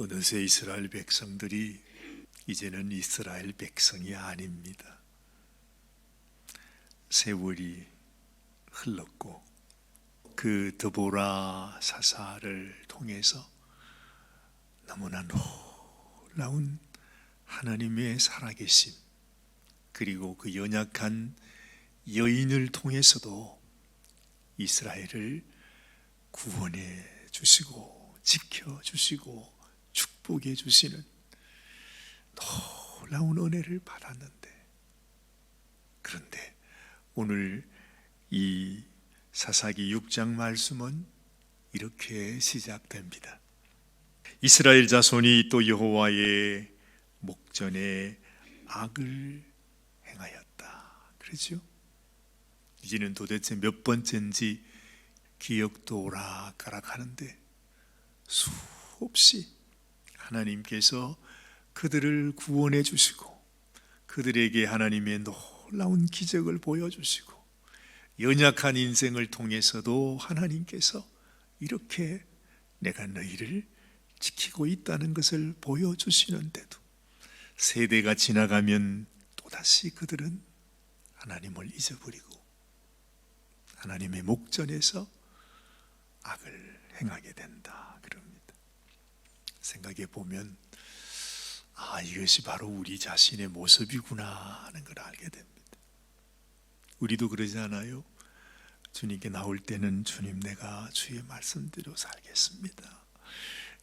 어느새 이스라엘 백성들이 이제는 이스라엘 백성이 아닙니다. 세월이 흘렀고 그 드보라 사사를 통해서 너무나 놀라운 하나님의 살아계심, 그리고 그 연약한 여인을 통해서도 이스라엘을 구원해 주시고 지켜주시고 축복해 주시는 놀라운 은혜를 받았는데, 그런데 오늘 이 사사기 6장 말씀은 이렇게 시작됩니다. 이스라엘 자손이 또 여호와의 목전에 악을 행하였다. 그렇죠? 이제는 도대체 몇 번째인지 기억도 오락가락하는데 수없이 하나님께서 그들을 구원해 주시고 그들에게 하나님의 놀라운 기적을 보여주시고 연약한 인생을 통해서도 하나님께서 이렇게 내가 너희를 지키고 있다는 것을 보여주시는데도 세대가 지나가면 또다시 그들은 하나님을 잊어버리고 하나님의 목전에서 악을 행하게 된다 그럽니다. 생각해 보면 이것이 바로 우리 자신의 모습이구나 하는 걸 알게 됩니다. 우리도 그러지 않아요? 주님께 나올 때는 주님, 내가 주의 말씀대로 살겠습니다.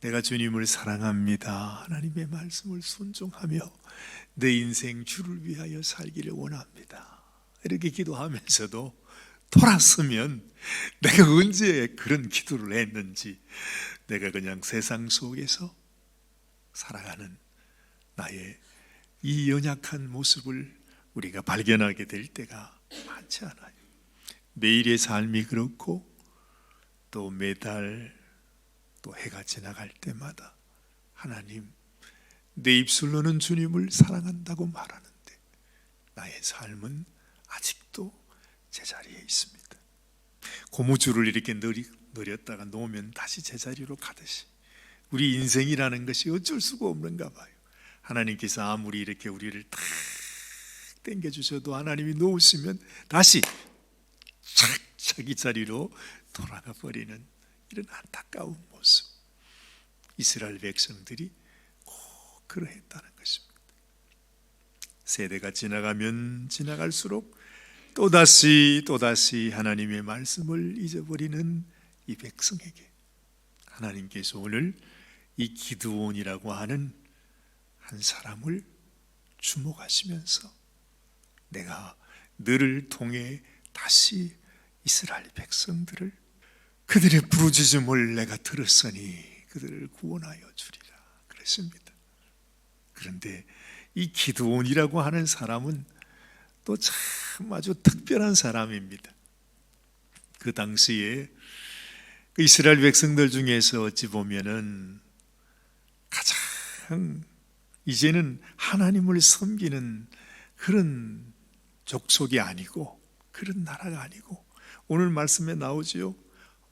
내가 주님을 사랑합니다. 하나님의 말씀을 순종하며 내 인생 주를 위하여 살기를 원합니다. 이렇게 기도하면서도 돌아서면 내가 언제 그런 기도를 했는지, 내가 그냥 세상 속에서 살아가는 나의 이 연약한 모습을 우리가 발견하게 될 때가 많지 않아요. 매일의 삶이 그렇고 또 매달 또 해가 지나갈 때마다 하나님, 내 입술로는 주님을 사랑한다고 말하는데 나의 삶은 아직도 제자리에 있습니다. 고무줄을 이렇게 늘였다가 놓으면 다시 제자리로 가듯이 우리 인생이라는 것이 어쩔 수가 없는가 봐요. 하나님께서 아무리 이렇게 우리를 탁 당겨주셔도 하나님이 놓으시면 다시 자기 자리로 돌아가 버리는 이런 안타까운 모습, 이스라엘 백성들이 꼭 그러했다는 것입니다. 세대가 지나가면 지나갈수록 또다시 하나님의 말씀을 잊어버리는 이 백성에게 하나님께서 오늘 이 기드온이라고 하는 한 사람을 주목하시면서 내가 너를 통해 다시 이스라엘 백성들을, 그들의 부르짖음을 내가 들었으니 그들을 구원하여 주리라 그랬습니다. 그런데 이 기드온이라고 하는 사람은 또 참 아주 특별한 사람입니다. 그 당시에 그 이스라엘 백성들 중에서 어찌 보면은 가장 이제는 하나님을 섬기는 그런 족속이 아니고 그런 나라가 아니고, 오늘 말씀에 나오지요.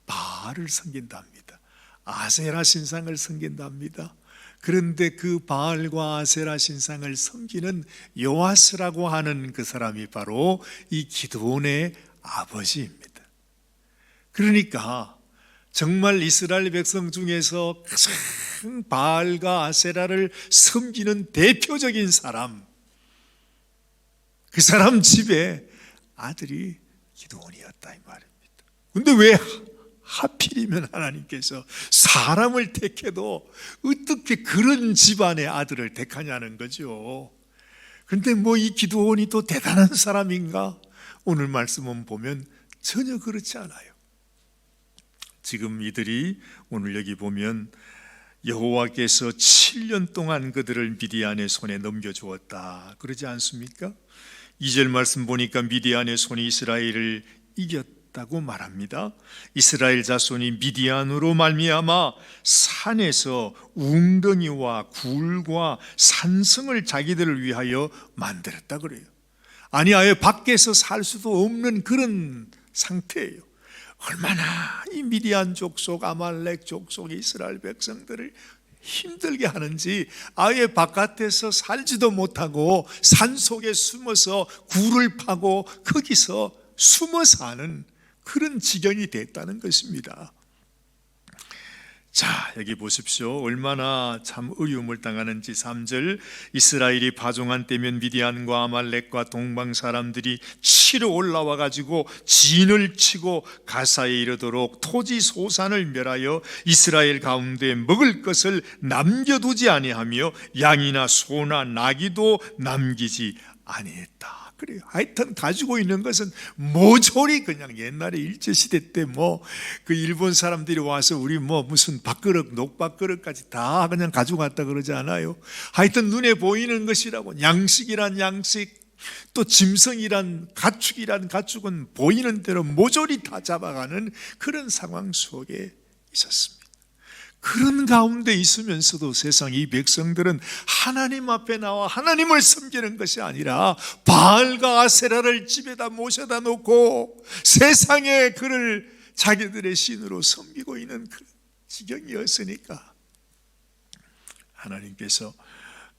바알을 섬긴답니다. 아세라 신상을 섬긴답니다. 그런데 그 바알과 아세라 신상을 섬기는 요아스라고 하는 그 사람이 바로 이 기드온의 아버지입니다. 그러니까 정말 이스라엘 백성 중에서 가장 바알과 아세라를 섬기는 대표적인 사람, 그 사람 집에 아들이 기드온이었다 이 말입니다. 근데 왜 하필이면 하나님께서 사람을 택해도 어떻게 그런 집안의 아들을 택하냐는 거죠. 그런데 이 기드온이 또 대단한 사람인가? 오늘 말씀은 보면 전혀 그렇지 않아요. 지금 이들이 오늘 여기 보면 여호와께서 7년 동안 그들을 미디안의 손에 넘겨주었다 그러지 않습니까? 2절 말씀 보니까 미디안의 손이 이스라엘을 이겼다고 말합니다. 이스라엘 자손이 미디안으로 말미암아 산에서 웅덩이와 굴과 산성을 자기들을 위하여 만들었다 그래요. 아니 아예 밖에서 살 수도 없는 그런 상태예요. 얼마나 이 미디안 족속, 아말렉 족속의 이스라엘 백성들을 힘들게 하는지 아예 바깥에서 살지도 못하고 산속에 숨어서 굴을 파고 거기서 숨어 사는 그런 지경이 됐다는 것입니다. 자, 여기 보십시오. 얼마나 참 어려움을 당하는지. 3절, 이스라엘이 파종한 때면 미디안과 아말렉과 동방 사람들이 치러 올라와 가지고 진을 치고 가사에 이르도록 토지 소산을 멸하여 이스라엘 가운데 먹을 것을 남겨두지 아니하며 양이나 소나 나귀도 남기지 아니했다. 그래요. 하여튼 가지고 있는 것은 모조리 그냥 옛날에 일제시대 때 그 일본 사람들이 와서 우리 무슨 밥그릇, 녹밥그릇까지 다 그냥 가지고 갔다 그러지 않아요? 하여튼 눈에 보이는 것이라고. 양식이란 양식, 또 짐승이란 가축이란 가축은 보이는 대로 모조리 다 잡아가는 그런 상황 속에 있었습니다. 그런 가운데 있으면서도 세상 이 백성들은 하나님 앞에 나와 하나님을 섬기는 것이 아니라 바알과 아세라를 집에다 모셔다 놓고 세상에 그를 자기들의 신으로 섬기고 있는 그런 지경이었으니까 하나님께서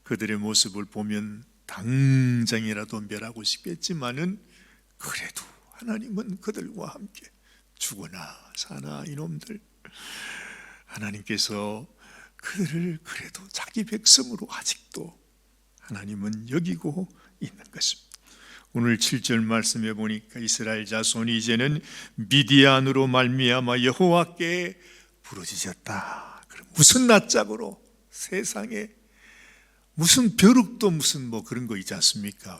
그들의 모습을 보면 당장이라도 멸하고 싶겠지만은 그래도 하나님은 그들과 함께 죽으나 사나 이놈들, 하나님께서 그들을 그래도 자기 백성으로 아직도 하나님은 여기고 있는 것입니다. 오늘 7절 말씀해 보니까 이스라엘 자손이 이제는 미디안으로 말미암아 여호와께 부르짖었다. 그럼 무슨 낯짝으로? 세상에 무슨 벼룩도 무슨 그런 거 있지 않습니까?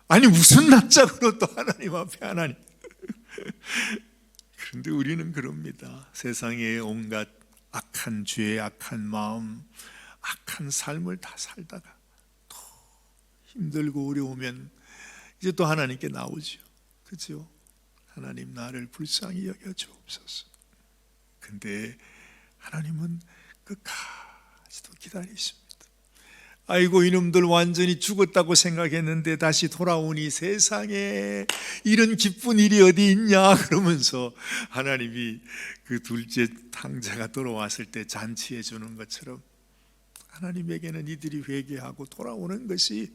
아니 무슨 낯짝으로 또 하나님 앞에 하나님. 그런데 우리는 그럽니다. 세상에 온갖 악한 죄, 악한 마음, 악한 삶을 다 살다가 또 힘들고 어려우면 이제 또 하나님께 나오죠. 그렇죠? 하나님 나를 불쌍히 여겨 주옵소서. 근데 하나님은 끝까지도 기다리십니다. 아이고 이놈들 완전히 죽었다고 생각했는데 다시 돌아오니 세상에 이런 기쁜 일이 어디 있냐 그러면서 하나님이 그 둘째 탕자가 돌아왔을 때 잔치해 주는 것처럼 하나님에게는 이들이 회개하고 돌아오는 것이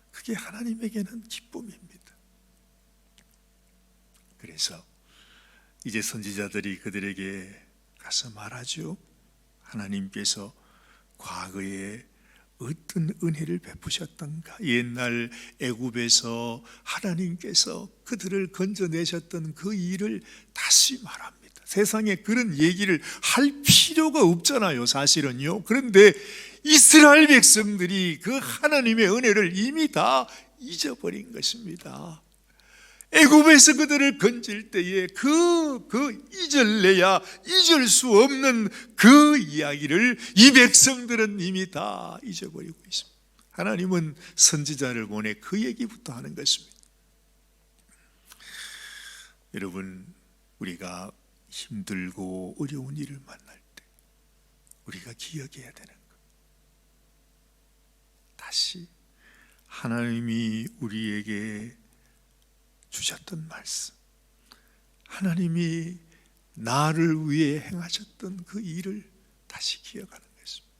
그게 하나님에게는 기쁨입니다. 그래서 이제 선지자들이 그들에게 가서 말하죠. 하나님께서 과거에 어떤 은혜를 베푸셨던가. 옛날 애굽에서 하나님께서 그들을 건져내셨던 그 일을 다시 말합니다. 세상에 그런 얘기를 할 필요가 없잖아요, 사실은요. 그런데 이스라엘 백성들이 그 하나님의 은혜를 이미 다 잊어버린 것입니다. 애굽에서 그들을 건질 때에 그 잊을래야 잊을 수 없는 그 이야기를 이 백성들은 이미 다 잊어버리고 있습니다. 하나님은 선지자를 보내 그 얘기부터 하는 것입니다. 여러분, 우리가 힘들고 어려운 일을 만날 때 우리가 기억해야 되는 것, 다시 하나님이 우리에게 주셨던 말씀, 하나님이 나를 위해 행하셨던 그 일을 다시 기억하는 것입니다.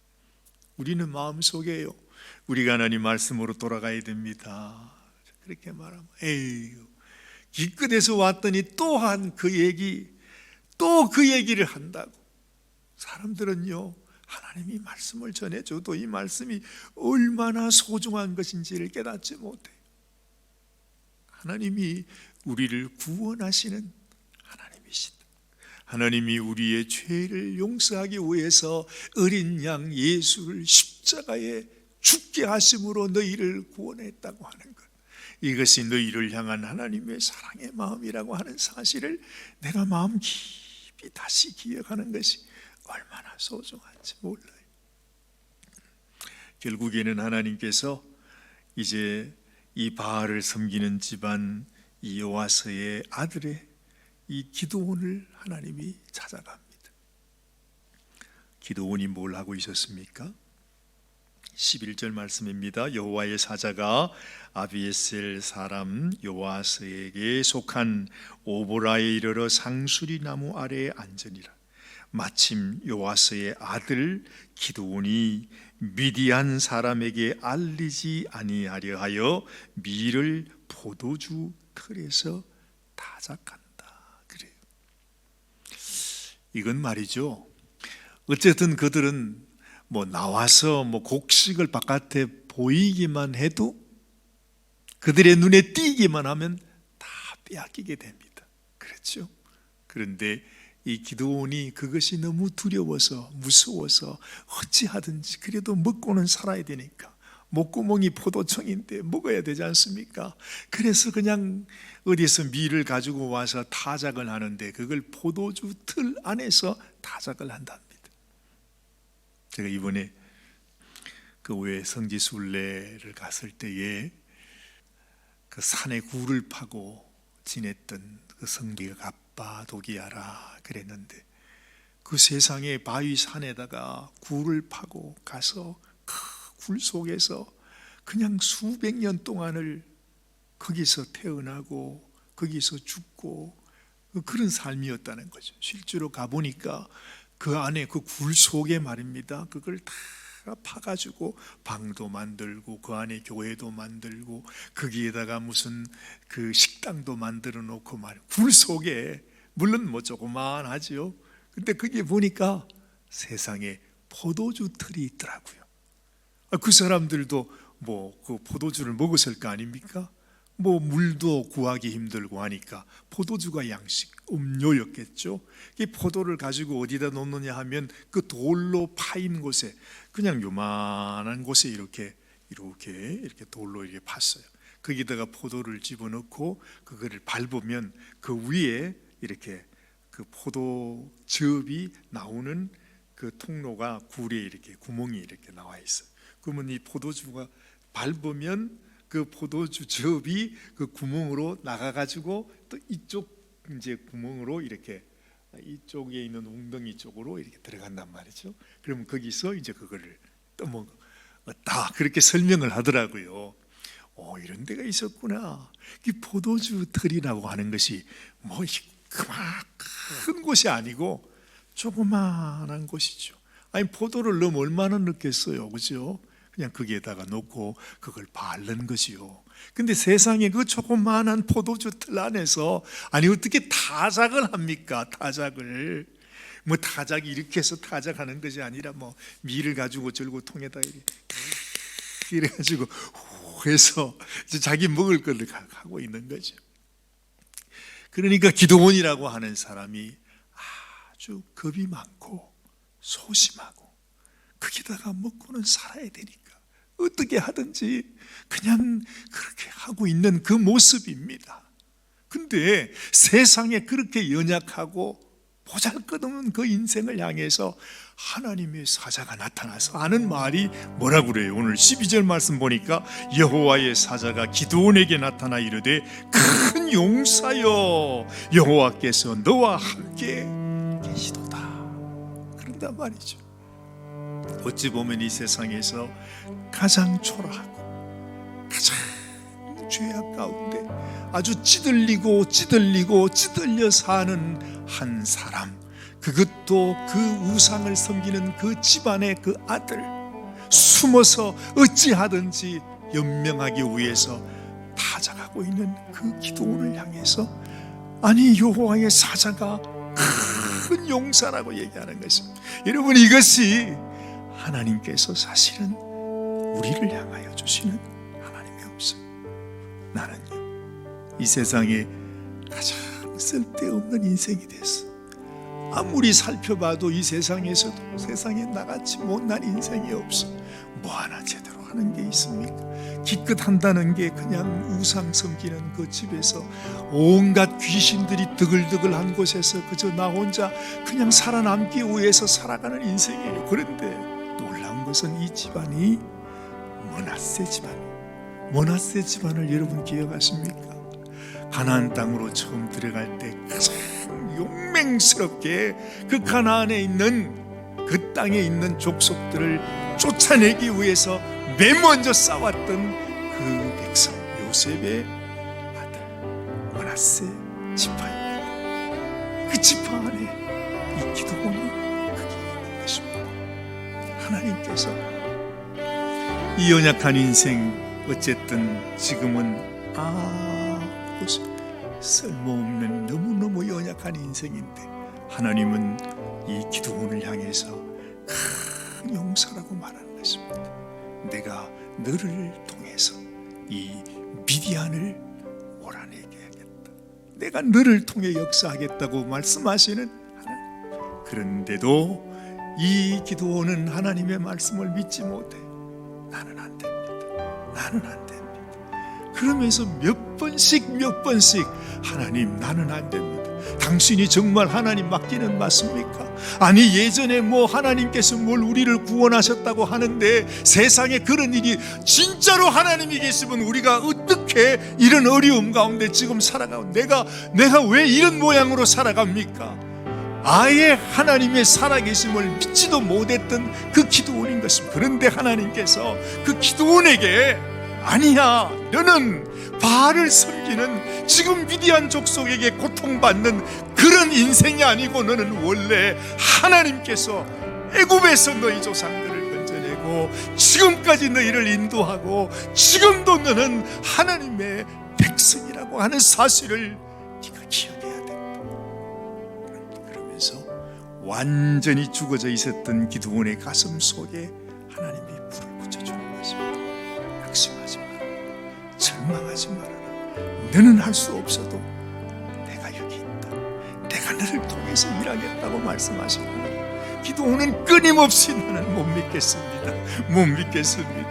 우리는 마음속에요, 우리가 하나님 말씀으로 돌아가야 됩니다. 그렇게 말하면 에휴, 기껏해서 왔더니 또한 그 얘기, 또 그 얘기를 한다고. 사람들은요, 하나님이 말씀을 전해줘도 이 말씀이 얼마나 소중한 것인지를 깨닫지 못해요. 하나님이 우리를 구원하시는 하나님이시다. 하나님이 우리의 죄를 용서하기 위해서 어린 양 예수를 십자가에 죽게 하심으로 너희를 구원했다고 하는 것, 이것이 너희를 향한 하나님의 사랑의 마음이라고 하는 사실을 내가 마음 깊이 다시 기억하는 것이 얼마나 소중한지 몰라요. 결국에는 하나님께서 이제 이 바알을 섬기는 집안 이 요아스의 아들의 이 기드온을 하나님이 찾아갑니다. 기드온이 뭘 하고 있었습니까? 11절 말씀입니다. 여호와의 사자가 아비에셀 사람 요아스에게 속한 오보라에 이르러 상수리 나무 아래에 앉으니라. 마침 요아스의 아들 기드온이 미디안 사람에게 알리지 아니하려 하여 밀을 포도주 틀에서 타작한다. 그래요. 이건 말이죠, 어쨌든 그들은 나와서 곡식을 바깥에 보이기만 해도, 그들의 눈에 띄기만 하면 다 빼앗기게 됩니다. 그렇죠? 그런데 이 기드온이 그것이 너무 두려워서, 무서워서 어찌하든지 그래도 먹고는 살아야 되니까, 목구멍이 포도청인데 먹어야 되지 않습니까? 그래서 그냥 어디서 밀을 가지고 와서 타작을 하는데, 그걸 포도주 틀 안에서 타작을 한답니다. 제가 이번에 그 외 성지순례를 갔을 때에 그 산에 굴을 파고 지냈던 그 성지가 갑바도기아라 그랬는데, 그 세상에 바위 산에다가 굴을 파고 가서 그 굴 속에서 그냥 수백 년 동안을 거기서 태어나고 거기서 죽고 그런 삶이었다는 거죠. 실제로 가보니까 그 안에 그 굴 속에 말입니다, 그걸 다 파가지고 방도 만들고 그 안에 교회도 만들고 거기에다가 무슨 그 식당도 만들어 놓고 굴 속에, 물론 조그만하지요. 근데 거기에 보니까 세상에 포도주 틀이 있더라고요. 그 사람들도 그 포도주를 먹었을 거 아닙니까? 물도 구하기 힘들고 하니까 포도주가 양식 음료였겠죠. 이 포도를 가지고 어디다 놓느냐 하면 그 돌로 파인 곳에, 그냥 요만한 곳에 이렇게 돌로 이렇게 팠어요. 거기다가 포도를 집어넣고 그거를 밟으면 그 위에 이렇게 그 포도즙이 나오는 그 통로가 굴에 이렇게 구멍이 이렇게 나와 있어요. 그러면 이 포도주가 밟으면 그 포도주 즙이 그 구멍으로 나가가지고 또 이쪽 이제 구멍으로 이렇게 이쪽에 있는 웅덩이 쪽으로 이렇게 들어간단 말이죠. 그러면 거기서 이제 그거를 떠먹었다, 그렇게 설명을 하더라고요. 이런 데가 있었구나. 이 포도주 틀이라고 하는 것이 그만 큰 곳이 아니고 조그마한 곳이죠. 아니, 포도를 넣으면 얼마나 넣겠어요, 그죠? 그냥 거기에다가 놓고 그걸 바르는 것이요. 근데 세상에 그 조그마한 포도주 틀 안에서, 아니 어떻게 타작을 합니까? 타작을 타작이 이렇게 해서 타작하는 것이 아니라 밀을 가지고 절고 통에다 이래 가지고 해서 자기 먹을 걸 하고 있는 거죠. 그러니까 기드온이라고 하는 사람이 아주 겁이 많고 소심하고, 거기다가 먹고는 살아야 되니까 어떻게 하든지 그냥 그렇게 하고 있는 그 모습입니다. 근데 세상에 그렇게 연약하고 보잘것없는 그 인생을 향해서 하나님의 사자가 나타나서 하는 말이 뭐라고 그래요? 오늘 12절 말씀 보니까 여호와의 사자가 기드온에게 나타나 이르되 큰 용사여, 여호와께서 너와 함께 계시도다, 그런단 말이죠. 어찌 보면 이 세상에서 가장 초라하고 가장 죄악 가운데 아주 찌들려 사는 한 사람, 그것도 그 우상을 섬기는 그 집안의 그 아들, 숨어서 어찌하든지 연명하기 위해서 타작하고 있는 그 기드온을 향해서, 아니 여호와의 사자가 큰 용사라고 얘기하는 것입니다. 여러분, 이것이 하나님께서 사실은 우리를 향하여 주시는 하나님의 음성. 나는요, 이 세상에 가장 쓸데없는 인생이 됐어. 아무리 살펴봐도 이 세상에서도 세상에 나같이 못난 인생이 없어. 뭐 하나 제대로 하는 게 있습니까? 기껏 한다는 게 그냥 우상 섬기는 그 집에서 온갖 귀신들이 드글드글한 곳에서 그저 나 혼자 그냥 살아남기 위해서 살아가는 인생이에요. 그런데 놀라운 것은 이 집안이 므낫세 집안을 여러분 기억하십니까? 가나안 땅으로 처음 들어갈 때 가장 용맹스럽게 그 가나안에 있는 그 땅에 있는 족속들을 쫓아내기 위해서 맨 먼저 싸웠던 그 백성 요셉의 아들 므낫세 지파입니다. 그 지파 안에 이 기드온이 하나님께서 이 연약한 인생 어쨌든 지금은 쓸모없는 너무너무 연약한 인생인데 하나님은 이 기드온을 향해서 큰 용서라고 말하는 것입니다. 내가 너를 통해서 이 미디안을 몰아내게 하겠다. 내가 너를 통해 역사하겠다고 말씀하시는 하나님. 그런데도 이 기드온은 하나님의 말씀을 믿지 못해. 나는 안 됩니다. 나는 안 됩니다. 그러면서 몇 번씩 하나님, 나는 안 됩니다. 당신이 정말 하나님 맡기는 맞습니까? 아니, 예전에 하나님께서 우리를 구원하셨다고 하는데 세상에 그런 일이 진짜로 하나님이 계시면 우리가 어떻게 이런 어려움 가운데 지금 살아가고 내가 왜 이런 모양으로 살아갑니까? 아예 하나님의 살아계심을 믿지도 못했던 그 기드온인 것입니다. 그런데 하나님께서 그 기드온에게 아니야, 너는 바알을 섬기는 지금 미디안 족속에게 고통받는 그런 인생이 아니고 너는 원래 하나님께서 애굽에서 너희 조상들을 건져내고 지금까지 너희를 인도하고 지금도 너는 하나님의 백성이라고 하는 사실을 네가 기억해야 된다. 그러면서 완전히 죽어져 있었던 기드온의 가슴 속에 하나님이 불을 붙여주는 것입니다. 낙심하지 마라. 절망하지 말아라. 너는 할 수 없어도 내가 여기 있다. 내가 너를 통해서 일하겠다고 말씀하시는 기드온은 끊임없이 나는 못 믿겠습니다. 못 믿겠습니다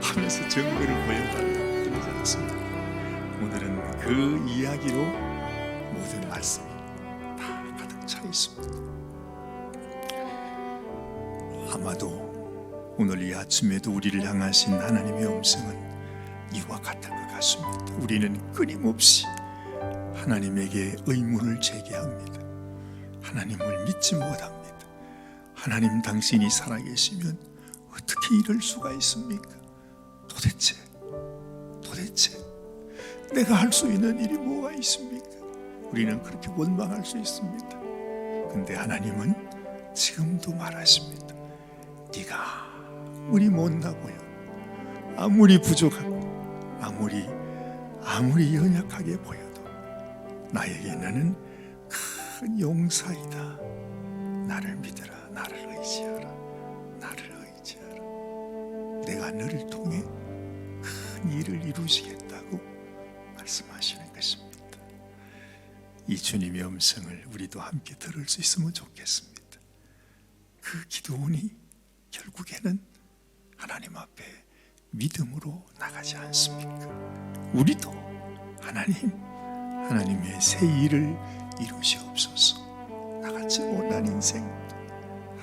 하면서 증거를 보여달라고 그러지 않습니다. 오늘은 그 이야기로 모든 말씀이 다 가득 차 있습니다. 아마도 오늘 이 아침에도 우리를 향하신 하나님의 음성은 이와 같을 것 같습니다. 우리는 끊임없이 하나님에게 의문을 제기합니다. 하나님을 믿지 못합니다. 하나님, 당신이 살아계시면 어떻게 이럴 수가 있습니까? 도대체 내가 할 수 있는 일이 뭐가 있습니까? 우리는 그렇게 원망할 수 있습니다. 근데 하나님은 지금도 말하십니다. 네가 아무리 못나 보여, 아무리 부족하고 아무리 연약하게 보여도 나에게 너는 큰 용사이다. 나를 믿어라. 나를 의지하라. 내가 너를 통해 큰 일을 이루시겠다고 말씀하시는 것입니다. 이 주님의 음성을 우리도 함께 들을 수 있으면 좋겠습니다. 그 기드온이 결국에는 하나님 앞에 믿음으로 나가지 않습니까? 우리도 하나님의 새 일을 이루시옵소서. 나같이 못난 인생도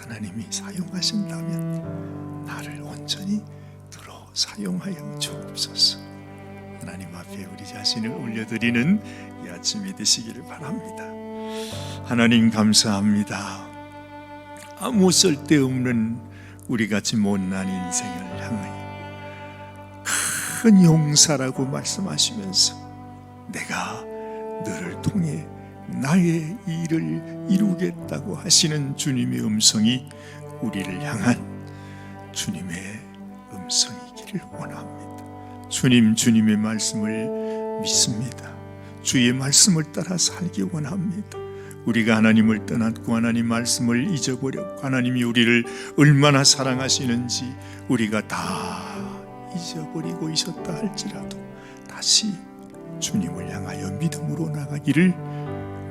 하나님이 사용하신다면 나를 온전히 들어 사용하여 주옵소서. 하나님 앞에 우리 자신을 올려드리는 이 아침이 되시기를 바랍니다. 하나님, 감사합니다. 아무 쓸데없는 우리같이 못난 인생을 향하여 큰 용사라고 말씀하시면서 내가 너를 통해 나의 일을 이루겠다고 하시는 주님의 음성이 우리를 향한 주님의 음성이기를 원합니다. 주님의 말씀을 믿습니다. 주의 말씀을 따라 살기 원합니다. 우리가 하나님을 떠났고 하나님 말씀을 잊어버렸고 하나님이 우리를 얼마나 사랑하시는지 우리가 다 잊어버리고 있었다 할지라도 다시 주님을 향하여 믿음으로 나가기를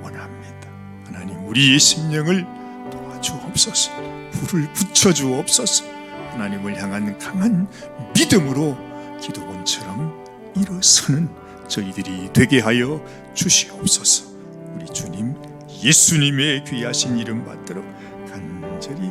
원합니다. 하나님, 우리의 심령을 도와주옵소서. 불을 붙여주옵소서. 하나님을 향한 강한 믿음으로 기드온처럼 일어서는 저희들이 되게 하여 주시옵소서. 우리 주님 예수님의 귀하신 이름 받들어 간절히